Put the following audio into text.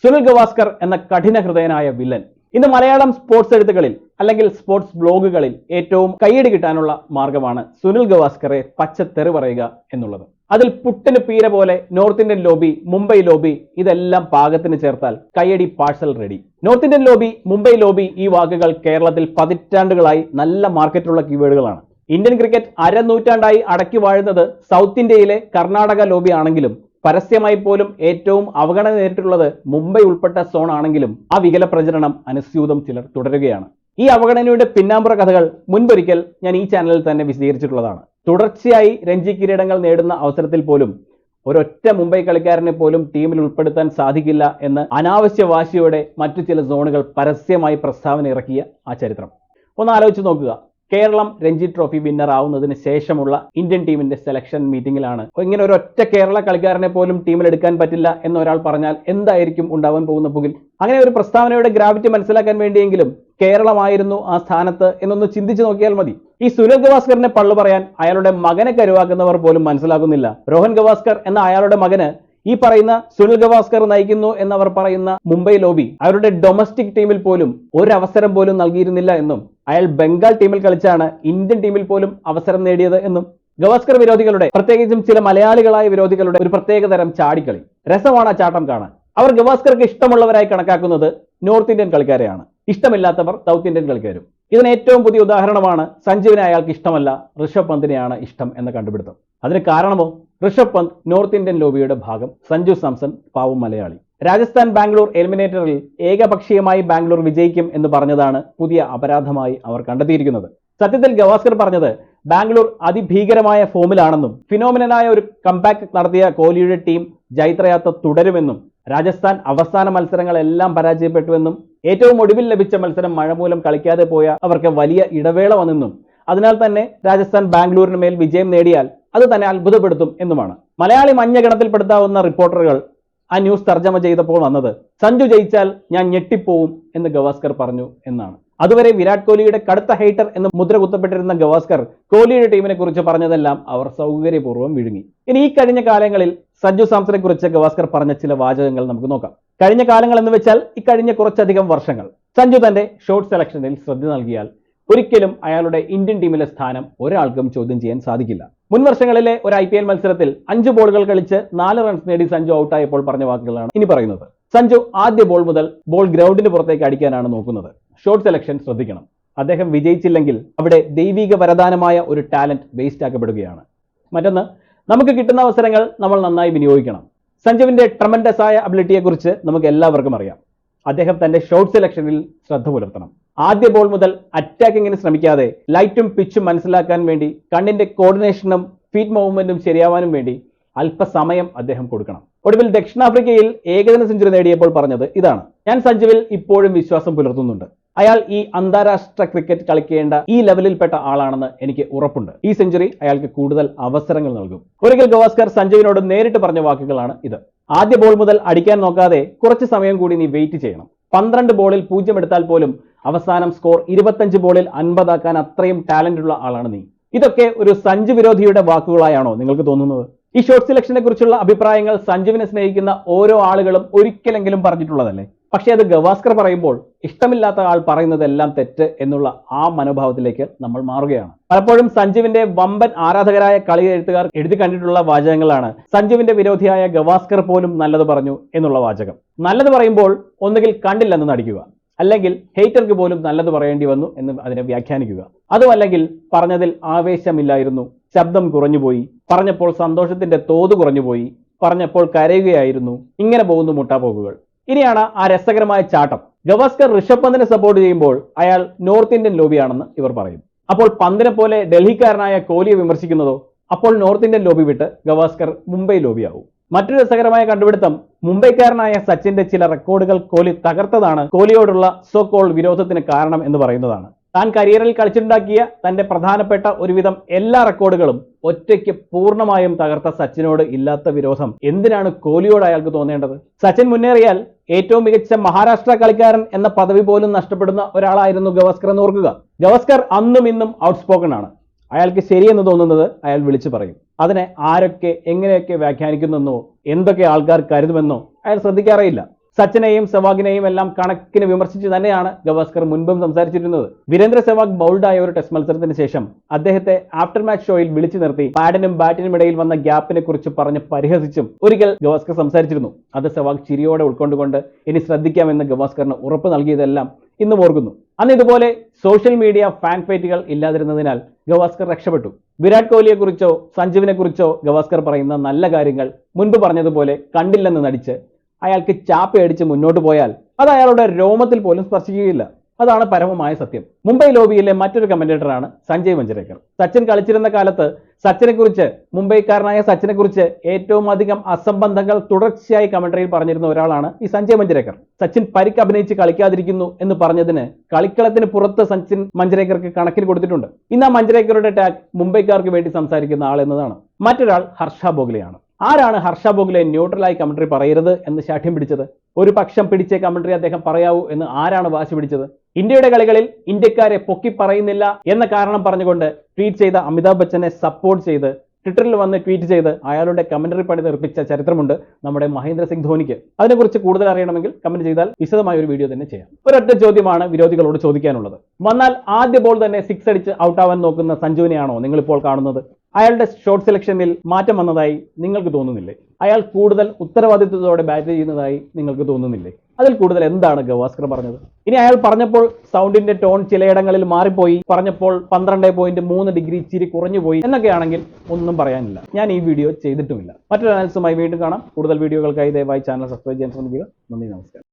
സുനിൽ ഗവാസ്കർ എന്ന കഠിന ഹൃദയനായ വില്ലൻ. ഇന്ന് മലയാളം സ്പോർട്സ് എഴുത്തുകളിൽ അല്ലെങ്കിൽ സ്പോർട്സ് ബ്ലോഗുകളിൽ ഏറ്റവും കയ്യടി കിട്ടാനുള്ള മാർഗമാണ് സുനിൽ ഗവാസ്കറെ പച്ചത്തെറി പറയുക എന്നുള്ളത്. അതിൽ പുട്ടിന് പീര പോലെ north Indian lobby, Mumbai lobby ഇതെല്ലാം പാകത്തിന് ചേർത്താൽ കയ്യടി parcel ready. North Indian lobby, Mumbai lobby ഈ വാക്കുകൾ കേരളത്തിൽ പതിറ്റാണ്ടുകളായി നല്ല മാർക്കറ്റുള്ള കീവേഡുകളാണ്. ഇന്ത്യൻ ക്രിക്കറ്റ് അരനൂറ്റാണ്ടായി അടക്കി വാഴുന്നത് സൗത്ത് ഇന്ത്യയിലെ കർണാടക ലോബി ആണെങ്കിലും പരസ്യമായി പോലും ഏറ്റവും അവഗണന നേരിട്ടുള്ളത് മുംബൈ ഉൾപ്പെട്ട സോൺ ആണെങ്കിലും ആ വികല പ്രചരണം അനുസ്യൂതം ചിലർ തുടരുകയാണ്. ഈ അവഗണനയുടെ പിന്നാമ്പുറ കഥകൾ മുൻപൊരിക്കൽ ഞാൻ ഈ ചാനലിൽ തന്നെ വിശദീകരിച്ചിട്ടുള്ളതാണ്. തുടർച്ചയായി രഞ്ജി കിരീടങ്ങൾ നേടുന്ന അവസരത്തിൽ പോലും ഒരൊറ്റ മുംബൈ കളിക്കാരനെ പോലും ടീമിൽ ഉൾപ്പെടുത്താൻ സാധിക്കില്ല എന്ന് അനാവശ്യ വാശിയോടെ മറ്റു ചില സോണുകൾ പരസ്യമായി പ്രസ്താവന ഇറക്കിയ ആ ചരിത്രം ഒന്ന് ആലോചിച്ച് നോക്കുക. കേരളം രഞ്ജി ട്രോഫി വിന്നർ ആവുന്നതിന് ശേഷമുള്ള ഇന്ത്യൻ ടീമിന്റെ സെലക്ഷൻ മീറ്റിംഗിലാണ് ഇങ്ങനെ ഒരൊറ്റ കേരള കളിക്കാരനെ പോലും ടീമിൽ എടുക്കാൻ പറ്റില്ല എന്ന് ഒരാൾ പറഞ്ഞാൽ എന്തായിരിക്കും ഉണ്ടാവാൻ പോകുന്ന പുകിൽ. അങ്ങനെ ഒരു പ്രസ്താവനയുടെ ഗ്രാവിറ്റി മനസ്സിലാക്കാൻ വേണ്ടിയെങ്കിലും കേരളമായിരുന്നു ആ സ്ഥാനത്ത് എന്നൊന്ന് ചിന്തിച്ചു നോക്കിയാൽ മതി. ഈ സുനിൽ ഗവാസ്കറിനെ പള്ളു പറയാൻ അയാളുടെ മകനെ കരുവാക്കുന്നവർ പോലും മനസ്സിലാക്കുന്നില്ല. രോഹൻ ഗവാസ്കർ എന്ന അയാളുടെ മകന് ഈ പറയുന്ന സുനിൽ ഗവാസ്കർ നയിക്കുന്നു എന്നവർ പറയുന്ന മുംബൈ ലോബി അവരുടെ ഡൊമസ്റ്റിക് ടീമിൽ പോലും ഒരവസരം പോലും നൽകിയിരുന്നില്ല എന്നും അയാൾ ബംഗാൾ ടീമിൽ കളിച്ചാണ് ഇന്ത്യൻ ടീമിൽ പോലും അവസരം നേടിയത് എന്നും ഗവാസ്കർ വിരോധികളുടെ, പ്രത്യേകിച്ചും ചില മലയാളികളായ വിരോധികളുടെ ഒരു പ്രത്യേകതരം ചാടിക്കളി. രസമാണ് ആ ചാട്ടം കാണാൻ. അവർ ഗവാസ്കർക്ക് ഇഷ്ടമുള്ളവരായി കണക്കാക്കുന്നത് നോർത്ത് ഇന്ത്യൻ കളിക്കാരെയാണ്, ഇഷ്ടമില്ലാത്തവർ സൗത്ത് ഇന്ത്യൻ കളിക്കാരും. ഇതിന് ഏറ്റവും പുതിയ ഉദാഹരണമാണ് സഞ്ജുവിനെ അയാൾക്ക് ഇഷ്ടമല്ല, ഋഷഭ് പന്തിനെയാണ് ഇഷ്ടം എന്ന കണ്ടുപിടുത്തം. അതിന് കാരണമോ ഋഷഭ് പന്ത് നോർത്ത് ഇന്ത്യൻ ലോബിയുടെ ഭാഗം, സഞ്ജു സാംസൺ പാവം മലയാളി. രാജസ്ഥാൻ ബാംഗ്ലൂർ എലിമിനേറ്ററിൽ ഏകപക്ഷീയമായി ബാംഗ്ലൂർ വിജയിക്കും എന്ന് പറഞ്ഞതാണ് പുതിയ അപരാധമായി അവർ കണ്ടെത്തിയിരിക്കുന്നത്. സത്യത്തിൽ ഗവാസ്കർ പറഞ്ഞത് ബാംഗ്ലൂർ അതിഭീകരമായ ഫോമിലാണെന്നും ഫിനോമിനലായ ഒരു കംബാക്ക് നടത്തിയ കോഹ്ലിയുടെ ടീം ജൈത്രയാത്ര തുടരുമെന്നും രാജസ്ഥാൻ അവസാന മത്സരങ്ങളെല്ലാം പരാജയപ്പെട്ടുവെന്നും ഏറ്റവും ഒടുവിൽ ലഭിച്ച മത്സരം മഴ മൂലം കളിക്കാതെ പോയ അവർക്ക് വലിയ ഇടവേള വന്നെന്നും അതിനാൽ തന്നെ രാജസ്ഥാൻ ബാംഗ്ലൂരിന് മേൽ വിജയം നേടിയാൽ അത് തന്നെ അത്ഭുതപ്പെടുത്തും എന്നുമാണ്. മലയാളി മഞ്ഞഗണത്തിൽപ്പെടുത്താവുന്ന റിപ്പോർട്ടറുകൾ ആ ന്യൂസ് തർജ്ജമ ചെയ്തപ്പോൾ വന്നത് സഞ്ജു ജയിച്ചാൽ ഞാൻ ഞെട്ടിപ്പോവും എന്ന് ഗവാസ്കർ പറഞ്ഞു എന്നാണ്. അതുവരെ വിരാട് കോഹ്ലിയുടെ കടുത്ത ഹേറ്റർ എന്ന് മുദ്ര കുത്തപ്പെട്ടിരുന്ന ഗവാസ്കർ കോഹ്ലിയുടെ ടീമിനെ കുറിച്ച് പറഞ്ഞതെല്ലാം അവർ സൗകര്യപൂർവ്വം വിഴുങ്ങി. ഇനി ഈ കഴിഞ്ഞ കാലങ്ങളിൽ സഞ്ജു സാംസനെ കുറിച്ച് ഗവാസ്കർ പറഞ്ഞ ചില വാചകങ്ങൾ നമുക്ക് നോക്കാം. കഴിഞ്ഞ കാലങ്ങൾ എന്ന് വെച്ചാൽ ഇക്കഴിഞ്ഞ കുറച്ചധികം വർഷങ്ങൾ. സഞ്ജു തന്റെ ഷോട്ട് സെലക്ഷനിൽ ശ്രദ്ധ നൽകിയാൽ ഒരിക്കലും അയാളുടെ ഇന്ത്യൻ ടീമിലെ സ്ഥാനം ഒരാൾക്കും ചോദ്യം ചെയ്യാൻ സാധിക്കില്ല. മുൻ വർഷങ്ങളിലെ ഒരു IPL മത്സരത്തിൽ 5 ബോളുകൾ കളിച്ച് 4 റൺസ് നേടി സഞ്ജു ഔട്ടായപ്പോൾ പറഞ്ഞ വാക്കുകളാണ് ഇനി പറയുന്നത്. സഞ്ജു ആദ്യ ബോൾ മുതൽ ബോൾ ഗ്രൗണ്ടിന് പുറത്തേക്ക് അടിക്കാനാണ് നോക്കുന്നത്. ഷോട്ട് സെലക്ഷൻ ശ്രദ്ധിക്കണം. അദ്ദേഹം വിജയിച്ചില്ലെങ്കിൽ അവിടെ ദൈവിക വരദാനമായ ഒരു ടാലന്റ് വേസ്റ്റ് ആക്കപ്പെടുകയാണ്. മറ്റൊന്ന്, നമുക്ക് കിട്ടുന്ന അവസരങ്ങൾ നമ്മൾ നന്നായി വിനിയോഗിക്കണം. സഞ്ജുവിന്റെ ട്രമൻഡസ് ആയ അബിലിറ്റിയെക്കുറിച്ച് നമുക്ക് എല്ലാവർക്കും അറിയാം. അദ്ദേഹം തന്റെ ഷോട്ട് സെലക്ഷനിൽ ശ്രദ്ധ പുലർത്തണം. ആദ്യ ബോൾ മുതൽ അറ്റാക്കിങ്ങിന് ശ്രമിക്കാതെ ലൈറ്റും പിച്ചും മനസ്സിലാക്കാൻ വേണ്ടി കണ്ണിന്റെ കോർഡിനേഷനും ഫീറ്റ് മൂവ്മെന്റും ശരിയാവാനും വേണ്ടി അല്പസമയം അദ്ദേഹം കൊടുക്കണം. ഒടുവിൽ ദക്ഷിണാഫ്രിക്കയിൽ ഏകദിന സെഞ്ചുറി നേടിയപ്പോൾ പറഞ്ഞത് ഇതാണ്: ഞാൻ സഞ്ജുവിൽ ഇപ്പോഴും വിശ്വാസം പുലർത്തുന്നുണ്ട്. അയാൾ ഈ അന്താരാഷ്ട്ര ക്രിക്കറ്റ് കളിക്കേണ്ട ഈ ലെവലിൽപ്പെട്ട ആളാണെന്ന് എനിക്ക് ഉറപ്പുണ്ട്. ഈ സെഞ്ചുറി അയാൾക്ക് കൂടുതൽ അവസരങ്ങൾ നൽകും. ഒരിക്കൽ ഗവാസ്കർ സഞ്ജുവിനോട് നേരിട്ട് പറഞ്ഞ വാക്കുകളാണ് ഇത്. ആദ്യ ബോൾ മുതൽ അടിക്കാൻ നോക്കാതെ കുറച്ച് സമയം കൂടി നീ വെയിറ്റ് ചെയ്യണം. 12 ബോളിൽ 0 എടുത്താൽ പോലും അവസാനം സ്കോർ 25 ബോളിൽ 50 ആക്കാൻ അത്രയും ടാലന്റ് ഉള്ള ആളാണ് നീ. ഇതൊക്കെ ഒരു സഞ്ജു വിരോധിയുടെ വാക്കുകളായാണോ നിങ്ങൾക്ക് തോന്നുന്നത്? ഈ ഷോട്ട് സെലക്ഷനെ കുറിച്ചുള്ള അഭിപ്രായങ്ങൾ സഞ്ജുവിനെ സ്നേഹിക്കുന്ന ഓരോ ആളുകളും ഒരിക്കലെങ്കിലും പറഞ്ഞിട്ടുള്ളതല്ലേ? പക്ഷേ അത് ഗവാസ്കർ പറയുമ്പോൾ ഇഷ്ടമില്ലാത്ത ആൾ പറയുന്നതെല്ലാം തെറ്റ് എന്നുള്ള ആ മനോഭാവത്തിലേക്ക് നമ്മൾ മാറുകയാണ്. പലപ്പോഴും സഞ്ജുവിന്റെ വമ്പൻ ആരാധകരായ കളി എഴുത്തുകാർ എഴുതി കണ്ടിട്ടുള്ള വാചകങ്ങളാണ് സഞ്ജുവിന്റെ വിരോധിയായ ഗവാസ്കർ പോലും നല്ലത് പറഞ്ഞു എന്നുള്ള വാചകം. നല്ലത് പറയുമ്പോൾ ഒന്നുകിൽ കണ്ടില്ലെന്ന് നടിക്കുക, അല്ലെങ്കിൽ ഹേറ്റർക്ക് പോലും നല്ലത് പറയേണ്ടി വന്നു എന്ന് അതിനെ വ്യാഖ്യാനിക്കുക. അതുമല്ലെങ്കിൽ പറഞ്ഞതിൽ ആവേശമില്ലായിരുന്നു, ശബ്ദം കുറഞ്ഞുപോയി, പറഞ്ഞപ്പോൾ സന്തോഷത്തിന്റെ തോത് കുറഞ്ഞുപോയി, പറഞ്ഞപ്പോൾ കരയുകയായിരുന്നു. ഇങ്ങനെ പോകുന്നു മുട്ടാപ്പോക്കുകൾ. ഇനിയാണ് ആ രസകരമായ ചാട്ടം. ഗവാസ്കർ ഋഷഭ് പന്തിനെ സപ്പോർട്ട് ചെയ്യുമ്പോൾ അയാൾ നോർത്ത് ഇന്ത്യൻ ലോബിയാണെന്ന് ഇവർ പറയും. അപ്പോൾ പന്തിനെ പോലെ ഡൽഹിക്കാരനായ കോഹ്ലിയെ വിമർശിക്കുന്നതോ? അപ്പോൾ നോർത്ത് ഇന്ത്യൻ ലോബി വിട്ട് ഗവാസ്കർ മുംബൈ ലോബിയാവും. മറ്റൊരു രസകരമായ കണ്ടുപിടുത്തം, മുംബൈക്കാരനായ സച്ചിന്റെ ചില റെക്കോർഡുകൾ കോഹ്ലി തകർത്തതാണ് കോഹ്ലിയോടുള്ള സോ കോൾ വിരോധത്തിന് കാരണം എന്ന് പറയുന്നതാണ്. താൻ കരിയറിൽ കളിച്ചുണ്ടാക്കിയ തന്റെ പ്രധാനപ്പെട്ട ഒരുവിധം എല്ലാ റെക്കോർഡുകളും ഒറ്റയ്ക്ക് പൂർണ്ണമായും തകർത്ത സച്ചിനോട് ഇല്ലാത്ത വിരോധം എന്തിനാണ് കോഹ്ലിയോട് അയാൾക്ക് തോന്നേണ്ടത്? സച്ചിൻ മുന്നേറിയാൽ ഏറ്റവും മികച്ച മഹാരാഷ്ട്ര കളിക്കാരൻ എന്ന പദവി പോലും നഷ്ടപ്പെടുന്ന ഒരാളായിരുന്നു ഗവാസ്കർ എന്ന് ഓർക്കുക. ഗവാസ്കർ അന്നും ഇന്നും ഔട്ട്സ്പോക്കൺ ആണ്. അയാൾക്ക് ശരിയെന്ന് തോന്നുന്നത് അയാൾ വിളിച്ചു പറയും. അതിനെ ആരൊക്കെ എങ്ങനെയൊക്കെ വ്യാഖ്യാനിക്കുന്നെന്നോ എന്തൊക്കെ ആൾക്കാർ കരുതുമെന്നോ അയാൾ ശ്രദ്ധിക്കാറേയില്ല. സച്ചിനെയും സെവാഗിനെയും എല്ലാം കണക്കിന് വിമർശിച്ച് തന്നെയാണ് ഗവാസ്കർ മുൻപും സംസാരിച്ചിരുന്നത്. വീരേന്ദ്ര സെവാഗ് ബൗൾഡായ ഒരു ടെസ്റ്റ് മത്സരത്തിന് ശേഷം അദ്ദേഹത്തെ ആഫ്റ്റർ മാച്ച് ഷോയിൽ വിളിച്ചു നിർത്തി പാഡിനും ബാറ്റിനും ഇടയിൽ വന്ന ഗ്യാപ്പിനെ കുറിച്ച് പറഞ്ഞ് പരിഹസിച്ചും ഒരിക്കൽ ഗവാസ്കർ സംസാരിച്ചിരുന്നു. അത് സെവാഗ് ചിരിയോടെ ഉൾക്കൊണ്ടുകൊണ്ട് ഇനി ശ്രദ്ധിക്കാമെന്ന് ഗവാസ്കറിന് ഉറപ്പ് നൽകിയതെല്ലാം ഇന്നും ഓർക്കുന്നു. അന്ന് ഇതുപോലെ സോഷ്യൽ മീഡിയ ഫാൻ ഫൈറ്റുകൾ ഇല്ലാതിരുന്നതിനാൽ ഗവാസ്കർ രക്ഷപ്പെട്ടു. വിരാട് കോഹ്ലിയെ കുറിച്ചോ സഞ്ജുവിനെ കുറിച്ചോ ഗവാസ്കർ പറയുന്ന നല്ല കാര്യങ്ങൾ മുൻപ് പറഞ്ഞതുപോലെ കണ്ടില്ലെന്ന് നടിച്ച് അയാൾക്ക് ചാപ്പയടിച്ച് മുന്നോട്ട് പോയാൽ അത് അയാളുടെ രോമത്തിൽ പോലും സ്പർശിക്കുകയില്ല. അതാണ് പരമമായ സത്യം. മുംബൈ ലോബിയിലെ മറ്റൊരു കമന്റേറ്ററാണ് സഞ്ജയ് മഞ്ജരേക്കർ. സച്ചിൻ കളിച്ചിരുന്ന കാലത്ത് സച്ചിനെക്കുറിച്ച്, മുംബൈക്കാരനായ സച്ചിനെക്കുറിച്ച് ഏറ്റവും അധികം അസംബന്ധങ്ങൾ തുടർച്ചയായി കമന്ററിയിൽ പറഞ്ഞിരുന്ന ഒരാളാണ് ഈ സഞ്ജയ് മഞ്ജരേക്കർ. സച്ചിൻ പരിക്ക് അഭിനയിച്ച് കളിക്കാതിരിക്കുന്നു എന്ന് പറഞ്ഞതിന് കളിക്കളത്തിന് പുറത്ത് സച്ചിൻ മഞ്ജരേക്കർക്ക് കണക്കിന് കൊടുത്തിട്ടുണ്ട്. ഇന്ന് ആ മഞ്ജരേക്കറുടെ ടാഗ് മുംബൈക്കാർക്ക് വേണ്ടി സംസാരിക്കുന്ന ആൾ എന്നതാണ്. മറ്റൊരാൾ ഹർഷ ബോഗ്ലെയാണ്. ആരാണ് ഹർഷ ബോഗ്ലെ ന്യൂട്രലായി കമന്ററി പറയരുത് എന്ന് ശാഠ്യം പിടിച്ചത്? ഒരു പക്ഷം പിടിച്ചേ കമന്ററി അദ്ദേഹം പറയാവൂ എന്ന് ആരാണ് വാശി പിടിച്ചത്? ഇന്ത്യയുടെ കളികളിൽ ഇന്ത്യക്കാരെ പൊക്കി പറയുന്നില്ല എന്ന കാരണം പറഞ്ഞുകൊണ്ട് ട്വീറ്റ് ചെയ്ത അമിതാഭ് ബച്ചനെ സപ്പോർട്ട് ചെയ്ത് ട്വിറ്ററിൽ വന്ന് ട്വീറ്റ് ചെയ്ത് അയാളുടെ കമന്ററി പണി തെറിപ്പിച്ച ചരിത്രമുണ്ട് നമ്മുടെ മഹേന്ദ്ര സിംഗ് ധോണിക്ക്. അതിനെക്കുറിച്ച് കൂടുതൽ അറിയണമെങ്കിൽ കമന്റ് ചെയ്താൽ വിശദമായ ഒരു വീഡിയോ തന്നെ ചെയ്യാം. ഒരൊറ്റ ചോദ്യമാണ് വിരോധികളോട് ചോദിക്കാനുള്ളത്. വന്നാൽ ആദ്യ ബോൾ തന്നെ 6 അടിച്ച് ഔട്ടാവാൻ നോക്കുന്ന സഞ്ജുവിനെയാണോ നിങ്ങളിപ്പോൾ കാണുന്നത്? അയാളുടെ ഷോട്ട് സെലക്ഷനിൽ മാറ്റം വന്നതായി നിങ്ങൾക്ക് തോന്നുന്നില്ലേ? അയാൾ കൂടുതൽ ഉത്തരവാദിത്വത്തോടെ ബാറ്റ് ചെയ്യുന്നതായി നിങ്ങൾക്ക് തോന്നുന്നില്ലേ? അതിൽ കൂടുതൽ എന്താണ് ഗവാസ്കർ പറഞ്ഞത്? ഇനി അയാൾ പറഞ്ഞപ്പോൾ സൗണ്ടിന്റെ ടോൺ ചിലയിടങ്ങളിൽ മാറിപ്പോയി, പറഞ്ഞപ്പോൾ 12.3 ഡിഗ്രി ഇച്ചിരി കുറഞ്ഞുപോയി എന്നൊക്കെയാണെങ്കിൽ ഒന്നും പറയാനില്ല. ഞാൻ ഈ വീഡിയോ ചെയ്തിട്ടുമില്ല. മറ്റൊരു അനാലിസുമായി വീണ്ടും കാണാം. കൂടുതൽ വീഡിയോകൾക്കായി ദയവായി ചാനൽ സബ്സ്ക്രൈബ് ചെയ്യാൻ ശ്രമിക്കുക. നന്ദി, നമസ്കാരം.